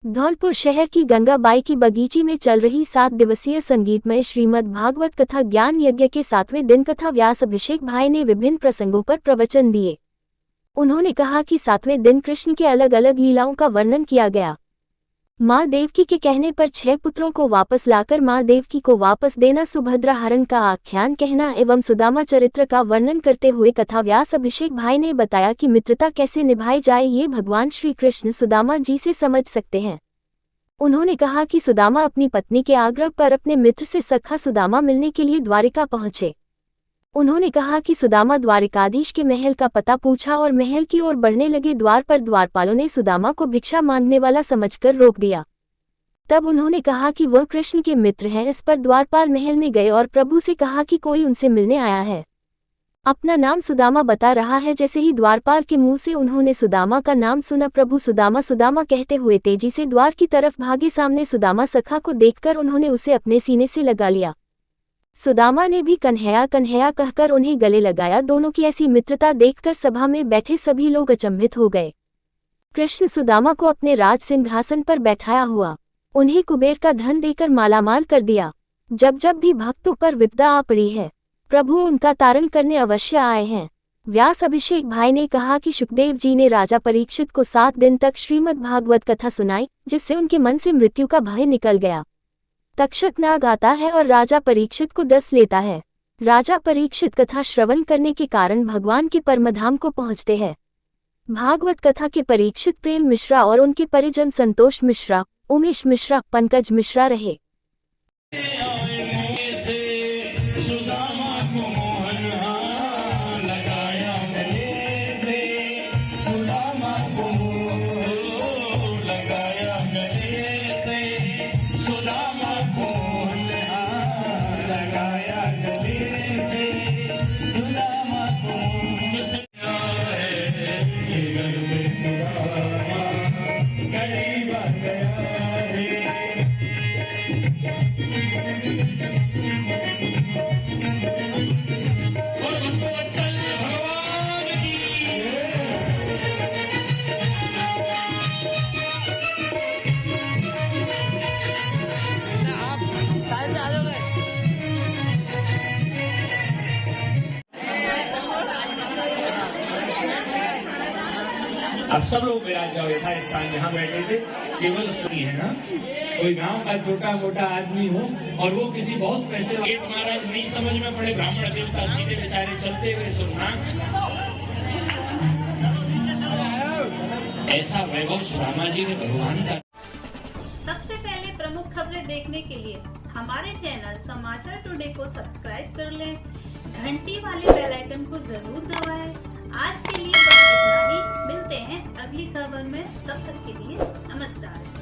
धौलपुर शहर की गंगाबाई की बगीची में चल रही 7 दिवसीय संगीतमय श्रीमद् भागवत कथा ज्ञान यज्ञ के 7वें दिन कथा व्यास अभिषेक भाई ने विभिन्न प्रसंगों पर प्रवचन दिए। उन्होंने कहा कि 7वें दिन कृष्ण के अलग अलग लीलाओं का वर्णन किया गया। माँ देवकी के कहने पर 6 पुत्रों को वापस लाकर माँ देवकी को वापस देना, सुभद्रा हरण का आख्यान कहना एवं सुदामा चरित्र का वर्णन करते हुए कथा व्यास अभिषेक भाई ने बताया कि मित्रता कैसे निभाई जाए ये भगवान श्री कृष्ण सुदामा जी से समझ सकते हैं। उन्होंने कहा कि सुदामा अपनी पत्नी के आग्रह पर अपने मित्र से सखा सुदामा मिलने के लिए द्वारिका पहुंचे। उन्होंने कहा कि सुदामा द्वारिकाधीश के महल का पता पूछा और महल की ओर बढ़ने लगे। द्वार पर द्वारपालों ने सुदामा को भिक्षा मांगने वाला समझकर रोक दिया। तब उन्होंने कहा कि वह कृष्ण के मित्र हैं। इस पर द्वारपाल महल में गए और प्रभु से कहा कि कोई उनसे मिलने आया है, अपना नाम सुदामा बता रहा है। जैसे ही द्वारपाल के मुंह से उन्होंने सुदामा का नाम सुना, प्रभु सुदामा सुदामा कहते हुए तेजी से द्वार की तरफ भागे। सामने सुदामा सखा को देखकर उन्होंने उसे अपने सीने से लगा लिया। सुदामा ने भी कन्हैया कन्हैया कहकर उन्हें गले लगाया। दोनों की ऐसी मित्रता देखकर सभा में बैठे सभी लोग अचंभित हो गए। कृष्ण सुदामा को अपने राज सिंहासन पर बैठाया हुआ, उन्हें कुबेर का धन देकर मालामाल कर दिया। जब जब भी भक्तों पर विपदा आ पड़ी है, प्रभु उनका तारण करने अवश्य आए हैं। व्यास अभिषेक भाई ने कहा कि सुखदेव जी ने राजा परीक्षित को 7 दिन तक श्रीमद् भागवत कथा सुनाई, जिससे उनके मन से मृत्यु का भय निकल गया। तक्षक नाग आता है और राजा परीक्षित को डस लेता है। राजा परीक्षित कथा श्रवण करने के कारण भगवान के परमधाम को पहुंचते हैं। भागवत कथा के परीक्षित प्रेम मिश्रा और उनके परिजन संतोष मिश्रा, उमेश मिश्रा, पंकज मिश्रा रहे। अब सब लोग विराज जाओ यथा स्थान जहाँ बैठे थे। केवल सुनी है ना, कोई गांव का छोटा मोटा आदमी हो और वो किसी बहुत पैसे एक महाराज नहीं समझ में पड़े, ब्राह्मण देवता सीधे बेचारे चलते हुए सुनना, ऐसा वैभव सुदामा जी ने भगवान का। सबसे पहले प्रमुख खबरें देखने के लिए हमारे चैनल समाचार टुडे को सब्सक्राइब कर लें, घंटी वाले बेल आइकन को जरूर दबाएं। आज के लिए बस इतना ही, मिलते हैं अगली खबर में, तब तक के लिए नमस्कार।